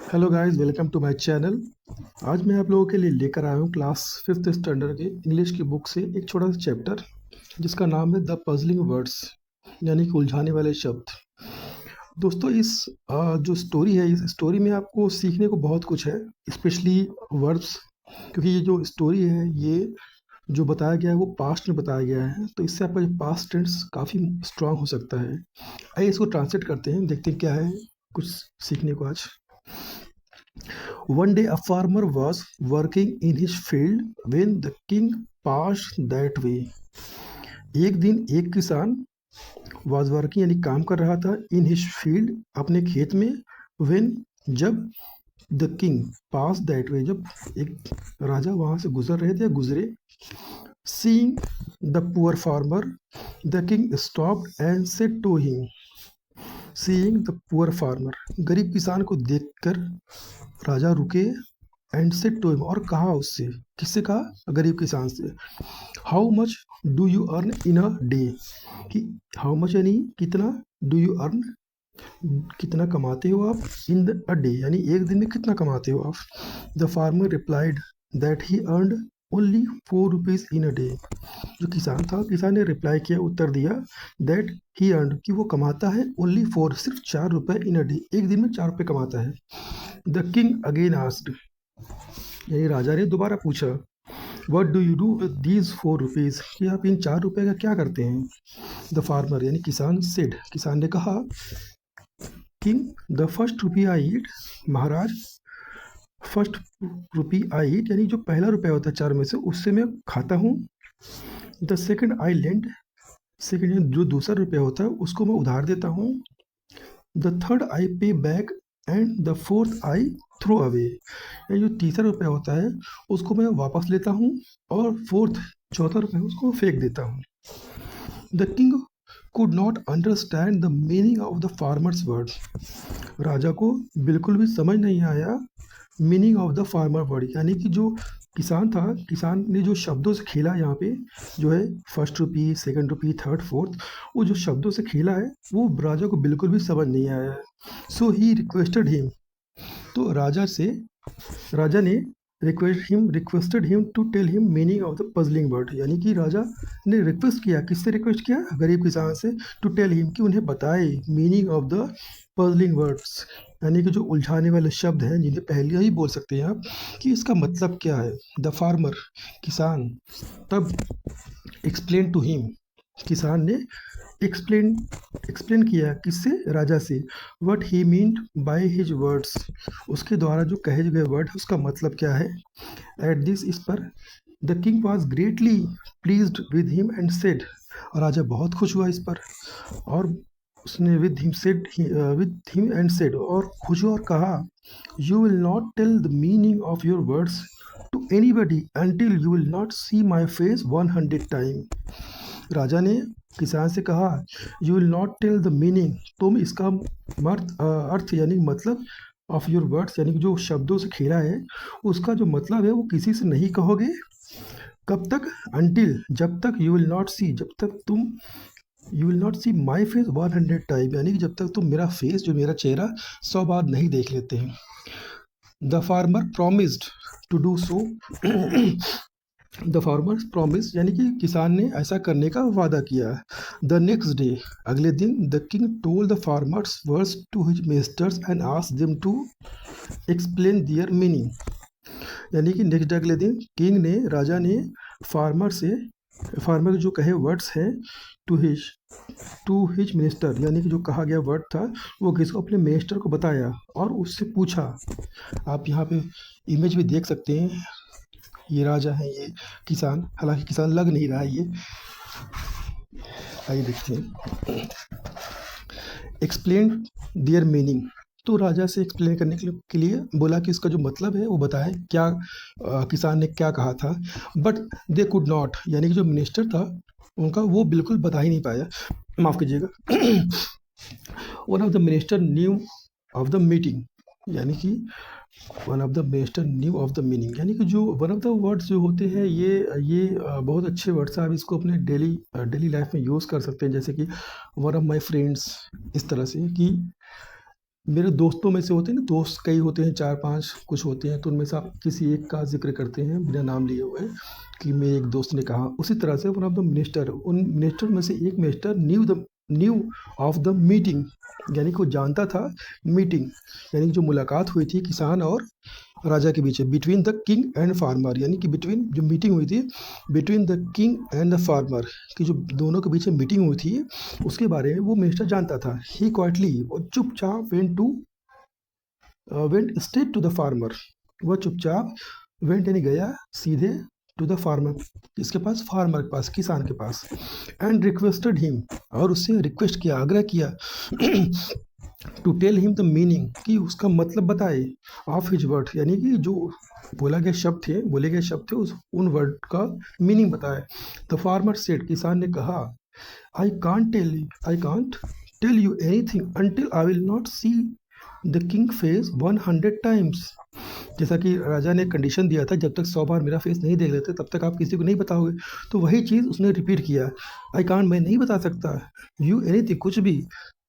Hello guys, welcome to my channel. आज मैं आप लोगों के लिए लेकर आया हूँ क्लास फिफ्थ स्टैंडर्ड के इंग्लिश की बुक से एक छोटा सा चैप्टर जिसका नाम है द पजलिंग वर्ड्स, यानी कि उलझाने वाले शब्द। दोस्तों, इस जो स्टोरी है, इस स्टोरी में आपको सीखने को बहुत कुछ है, स्पेशली वर्ब्स। क्योंकि ये जो स्टोरी है, ये जो बताया गया है वो पास्ट में बताया गया है, तो इससे आपका जो पास्ट टेंस काफ़ी स्ट्रांग हो सकता है। आइए इसको ट्रांसलेट करते हैं, देखते हैं क्या है कुछ सीखने को आज। One day a farmer was working in his field when the king passed that way. एक दिन एक किसान was working यानी काम कर रहा था in his field अपने खेत में when जब the king passed that way जब एक राजा वहां से गुजर रहे थे या गुजरे। Seeing the poor farmer, the king stopped and said to him, seeing the poor farmer, गरीब किसान को देखकर राजा रुके एंड सेड टू हिम, और कहा उससे, किससे कहा, गरीब किसान से, how much do you earn in a day, कि हाउ मच यानी कितना, डू यू अर्न कितना कमाते हो आप, इन द अ डे यानी एक दिन में कितना कमाते हो आप। The farmer replied that he earned only 4 rupees in a day. जो किसान था, किसान ने रिप्लाई किया, उत्तर दिया, दैट ही अर्न कि वो कमाता है ओनली 4 सिर्फ 4 रुपए इन अ डे, एक दिन में 4 रुपए कमाता है। द किंग अगेन आस्क्ड, यानी राजा ने दोबारा पूछा, what do you do with these 4 rupees, कि आप इन 4 रुपए का क्या करते हैं। द फार्मर यानी किसान सेड, किसान ने कहा, king the first rupee I eat, महाराज फर्स्ट रुपी आई ईट यानी जो पहला रुपया होता है 4 में से, उससे मैं खाता हूँ। The second I lend, second जो दूसरा रुपया होता है उसको मैं उधार देता हूँ। The third I pay back and the fourth I throw away, ये जो तीसरा रुपया होता है उसको मैं वापस लेता हूँ, और फोर्थ चौथा रुपया उसको फेंक देता हूँ। The king could not understand the meaning of the farmers word, राजा को बिल्कुल भी समझ नहीं आया meaning of the farmer word, यानी कि जो किसान था, किसान ने जो शब्दों से खेला यहाँ पे, जो है फर्स्ट रुपी, सेकंड रुपी, थर्ड, फोर्थ, वो जो शब्दों से खेला है वो राजा को बिल्कुल भी समझ नहीं आया है। सो ही रिक्वेस्टेड हिम, तो राजा ने requested him to tell him meaning of the puzzling word, यानी कि राजा ने रिक्वेस्ट किया, किससे रिक्वेस्ट किया, गरीब किसान से, टू टेल हिम कि उन्हें बताए meaning of the puzzling words, यानी कि जो उलझाने वाले शब्द हैं जिन्हें पहले ही बोल सकते हैं आप कि इसका मतलब क्या है। द फार्मर, किसान, तब एक्सप्लेन टू हिम, किसान ने एक्सप्लेन एक्सप्लेन किया, किससे, राजा से, what he mean by his words, उसके द्वारा जो कहे गए वर्ड उसका मतलब क्या है। एट दिस, इस पर, the king was greatly pleased with him and said, और राजा बहुत खुश हुआ इस पर, और उसने विद हिम एंड सेड, और खुश हुआ और कहा, you will not tell the meaning of your words to anybody until you will not see my face 100 time. राजा ने किसान से कहा, you will not tell the meaning, तुम इसका अर्थ यानी मतलब, ऑफ योर वर्ड्स यानी कि जो शब्दों से खेला है उसका जो मतलब है वो किसी से नहीं कहोगे, कब तक, अंटिल जब तक, यू विल नॉट सी जब तक तुम, you will not see my face 100 time, यानी कि जब तक तुम मेरा फेस, जो मेरा चेहरा 100 बार नहीं देख लेते हैं। The farmer promised to do so, the farmer promise यानी कि किसान ने ऐसा करने का वादा किया। द नेक्स्ट डे, अगले दिन, the king told the farmer's words to his ministers and asked them to explain their meaning, यानी कि नेक्स्ट डे, अगले दिन, किंग ने, राजा ने फार्मर से, फार्मर के जो कहे वर्ड्स हैं, टू हिज मिनिस्टर, यानी कि जो कहा गया वर्ड था वो किसको, अपने मिनिस्टर को बताया, और उससे पूछा। आप यहाँ पे इमेज भी देख सकते हैं, ये राजा है, ये किसान, हालांकि किसान लग नहीं रहा है ये, आइए देखते हैं। एक्सप्लेन दियर मीनिंग, तो राजा से एक्सप्लेन करने के लिए बोला कि इसका जो मतलब है वो बताएं, क्या किसान ने क्या कहा था। बट दे कुड नॉट, यानी कि जो मिनिस्टर था उनका, वो बिल्कुल बता ही नहीं पाया, माफ़ कीजिएगा। One of the minister new of the meeting, यानी कि one of the minister new of the meaning, यानी कि जो वन ऑफ द वर्ड्स जो होते हैं, ये बहुत अच्छे वर्ड्स हैं, आप इसको अपने डेली लाइफ में यूज़ कर सकते हैं, जैसे कि वन ऑफ माई फ्रेंड्स, इस तरह से, कि मेरे दोस्तों में से होते हैं ना, दोस्त कई होते हैं, 4-5 कुछ होते हैं, तो उनमें से आप किसी एक का ज़िक्र करते हैं बिना नाम लिए हुए कि मेरे एक दोस्त ने कहा। उसी तरह से वन ऑफ द मिनिस्टर, उन मिनिस्टर में से एक minister new of the meeting, यानी कि वो जानता था मीटिंग, यानी कि जो मुलाकात हुई थी किसान और राजा के बीच, between the king and farmer, यानी कि बिटवीन जो मीटिंग हुई थी between the king and the farmer, कि जो दोनों के बीच में मीटिंग हुई थी उसके बारे में वो मिनिस्टर जानता था। ही क्वाइटली, और चुपचाप went straight to the farmer, वह चुपचाप वेंट यानी गया सीधे टू द फार्मर, इसके पास, फार्मर के पास, किसान के पास, एंड रिक्वेस्टेड हिम, और उससे रिक्वेस्ट किया, आग्रह किया to tell him the meaning, कि उसका मतलब बताए, ऑफ हिज वर्ड, यानी कि जो बोले गए शब्द थे उस उन वर्ड का मीनिंग बताए। द फार्मर सेड, किसान ने कहा, I can't tell you anything until I will not see the king face 100 times. जैसा कि राजा ने कंडीशन दिया था, जब तक 100 बार मेरा फेस नहीं देख लेते तब तक आप किसी को नहीं बताओगे, तो वही चीज़ उसने रिपीट किया। आई कांट, मैं नहीं बता सकता, यू एनीथिंग, कुछ भी,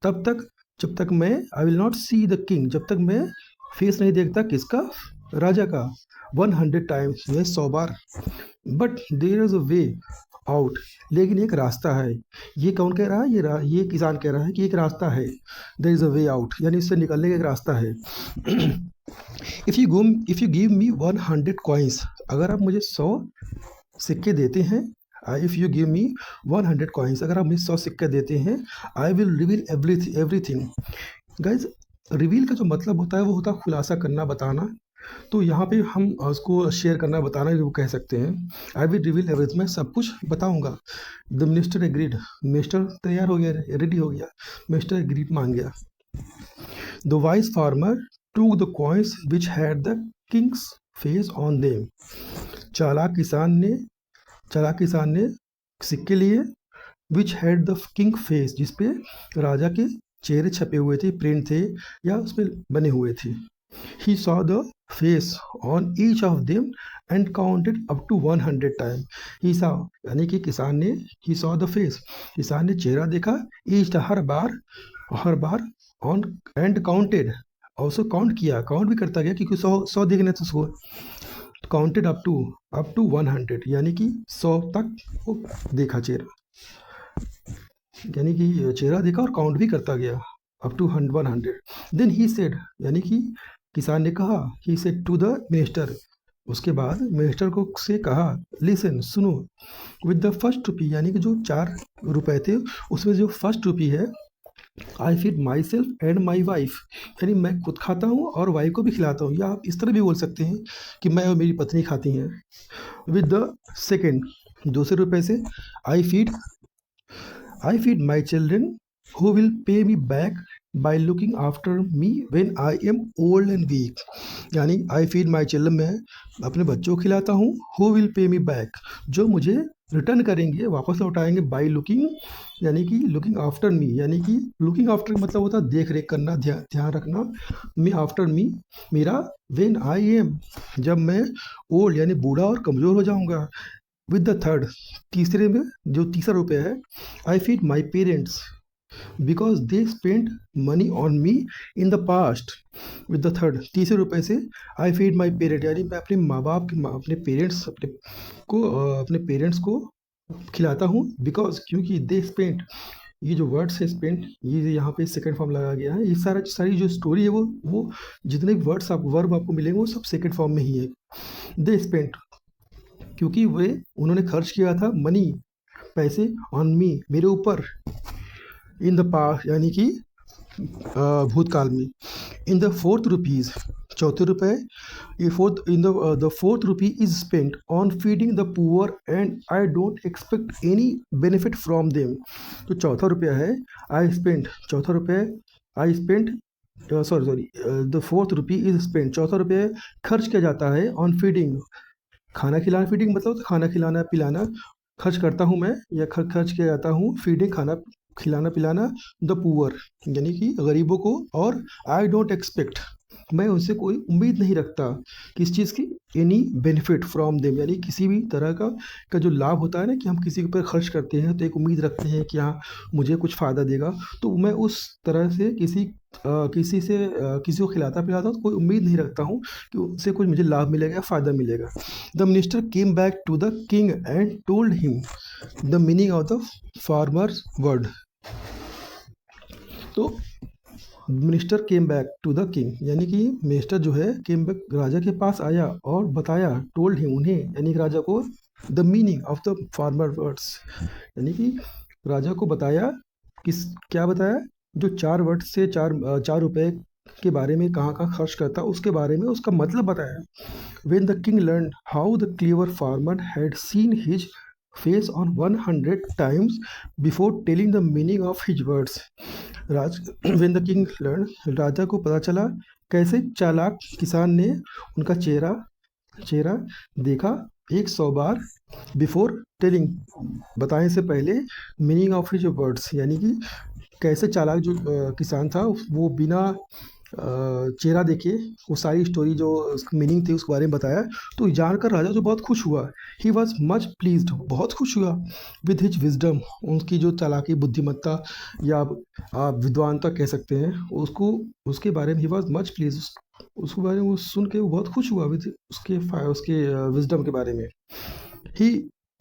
तब तक जब तक मैं, आई will not see the king, जब तक मैं फेस नहीं देखता, किसका, राजा का, 100 टाइम्स, यह 100 बार। But there is a way out, लेकिन एक रास्ता है। ये कौन कह रहा है, ये किसान कह रहा है कि एक रास्ता है, there is a way out, यानी इससे निकलने का एक रास्ता है। If you give me 100 coins, अगर आप मुझे 100 सिक्के देते हैं, if you give me 100 coins, अगर आप मुझे 100 सिक्के देते हैं, I will reveal everything. Guys, reveal का जो मतलब होता है वो होता है खुलासा करना, बताना, तो यहाँ पे हम उसको शेयर करना, बताना जो कह सकते हैं। आई विल रिवील एवरीथिंग, मैं सब कुछ बताऊंगा। द मिनिस्टर एग्रीड, मिनिस्टर तैयार हो गया, रेडी हो गया, मिनिस्टर एग्रीड मान गया। The wise farmer took the coins which had the Kings face on them, चालाक किसान ने सिक्के लिए, which had the king face, जिसपे राजा के चेहरे छपे हुए थे, प्रिंट थे या उसपे बने हुए थे। He saw the face on each of them and counted up to 100 time. He saw, यानी कि किसान ने, ही सॉ द फेस, किसान ने चेहरा देखा, each, her bar, on, and counted, और उसको काउंट किया, काउंट भी करता गया, क्योंकि 100 देखने थे उसको, काउंटेड अप टू 100, यानी कि 100 तक वो देखा चेहरा, यानी कि चेहरा देखा और काउंट भी करता गया up to 100। Then he said, यानी कि किसान ने कहा, he said to the minister, उसके बाद मिनिस्टर को से कहा, लिसन, सुनो, विद द फर्स्ट रुपी, यानी कि जो 4 रुपए थे उसमें जो फर्स्ट रुपी है, I feed my self and my wife, यानी मैं खुद खाता हूँ और वाइफ को भी खिलाता हूँ, या आप इस तरह भी बोल सकते हैं कि मैं और मेरी पत्नी खाती हैं। विद द सेकेंड, दूसरे रुपए से, I feed my children who will pay me back by looking after me when I am old and weak, यानी I feed my children, मैं अपने बच्चों को खिलाता हूँ, who will pay me back, जो मुझे रिटर्न करेंगे, वापस लौटाएंगे, बाई लुकिंग, यानी कि लुकिंग आफ्टर मी, यानी कि लुकिंग आफ्टर का मतलब होता है देख रेख करना, ध्यान रखना, मी आफ्टर मी, मेरा, व्हेन आई एम, जब मैं ओल्ड यानी बूढ़ा और कमज़ोर हो जाऊंगा। विद द थर्ड, तीसरे में जो तीसरा रुपया है, I feed my parents because they spend money on me in the past. With the third, तीसरे रुपये से, आई फीड माई पेरेंट, यानी मैं अपने माँ बाप अपने पेरेंट्स को खिलाता हूँ, बिकॉज, क्योंकि दे स्पेंड, ये जो वर्ड्स है स्पेंड, ये यहाँ पे सेकंड फॉर्म लगाया गया है, ये सारी जो स्टोरी है वो जितने भी वर्ब आपको मिलेंगे वो सब सेकंड फॉर्म में ही है। दे स्पेंड, क्योंकि उन्होंने खर्च किया था, मनी, पैसे, ऑन मी, मेरे ऊपर, इन द पास्ट, यानी कि भूतकाल में। इन द फोर्थ रुपीज़, चौथे रुपये, ये the fourth rupee is spent on feeding the poor and I don't expect any benefit from them. तो चौथा रुपया है, the fourth rupee is spent, चौथा रुपया खर्च किया जाता है, ऑन फीडिंग, खाना खिलाना, फीडिंग मतलब तो खाना खिलाना पिलाना, खर्च करता हूँ मैं, या खर्च किया जाता हूँ, फीडिंग, खाना खिलाना पिलाना, द पुअर, यानी कि गरीबों को, और आई डोंट एक्सपेक्ट, मैं उनसे कोई उम्मीद नहीं रखता किस चीज़ की, एनी बेनिफिट फ्रॉम देम, यानी किसी भी तरह का जो लाभ होता है ना कि हम किसी के ऊपर खर्च करते हैं तो एक उम्मीद रखते हैं कि हाँ मुझे कुछ फ़ायदा देगा, तो मैं उस तरह से किसी को खिलाता पिलाता हूँ तो कोई उम्मीद नहीं रखता हूँ कि उससे कुछ मुझे लाभ मिलेगा, फ़ायदा मिलेगा। The minister came back to the king and told him the meaning of the farmer word. तो minister came back to the king, यानी कि मिनिस्टर जो है केम बैक राजा के पास आया और बताया, टोल्ड हिम उन्हें यानी कि राजा को, the meaning of the farmer words, यानी कि राजा को बताया, किस क्या बताया, जो 4 वर्ड से 4 रुपए के बारे में कहाँ कहाँ खर्च करता उसके बारे में उसका मतलब बताया। When the king learned how the clever farmer had seen his face on 100 times before telling the meaning of his words, Raj when the king learned, राजा को पता चला कैसे चालाक किसान ने उनका चेहरा चेहरा देखा 100 बार, बिफोर टेलिंग, बताने से पहले, मीनिंग ऑफ हिज वर्ड्स, यानी कि कैसे चालाक जो किसान था वो बिना चेहरा देखे वो सारी स्टोरी जो उसकी मीनिंग थी उसके बारे में बताया। तो जानकर राजा जो बहुत खुश हुआ, ही वॉज मच प्लीज्ड, बहुत खुश हुआ, विद हिज विजडम, उनकी जो चालाकी बुद्धिमत्ता या आप विद्वानता कह सकते हैं उसको, उसके बारे में ही वॉज मच प्लीज, उसके बारे में वो सुन के वो बहुत खुश हुआ विद उसके विजडम के बारे में। He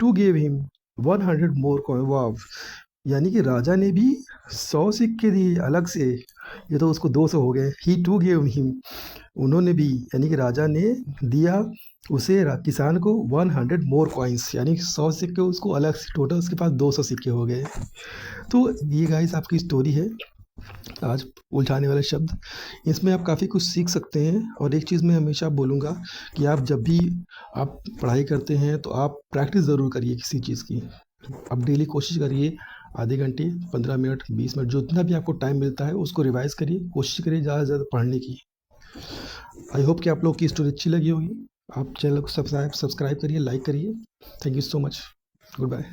too gave him 100 more coin, wow, यानी कि राजा ने भी 100 सिक्के दिए अलग से, ये तो उसको 200 हो गए। ही टू गेव हिम, उन्होंने भी, यानी कि राजा ने दिया उसे किसान को 100 मोर कॉइन्स, यानी 100 सिक्के उसको अलग से, टोटल उसके पास 200 सिक्के हो गए। तो ये गाइस आपकी स्टोरी है आज उलझाने वाले शब्द, इसमें आप काफ़ी कुछ सीख सकते हैं। और एक चीज़ मैं हमेशा बोलूँगा कि आप जब भी आप पढ़ाई करते हैं तो आप प्रैक्टिस ज़रूर करिए किसी चीज़ की, आप डेली कोशिश करिए, आधे घंटे 15 मिनट 20 मिनट जितना भी आपको टाइम मिलता है उसको रिवाइज करिए, कोशिश करिए ज़्यादा से ज़्यादा पढ़ने की। आई होप कि आप लोग की स्टोरी अच्छी लगी होगी। आप चैनल को सब्सक्राइब करिए, लाइक करिए। Thank you so much, good bye.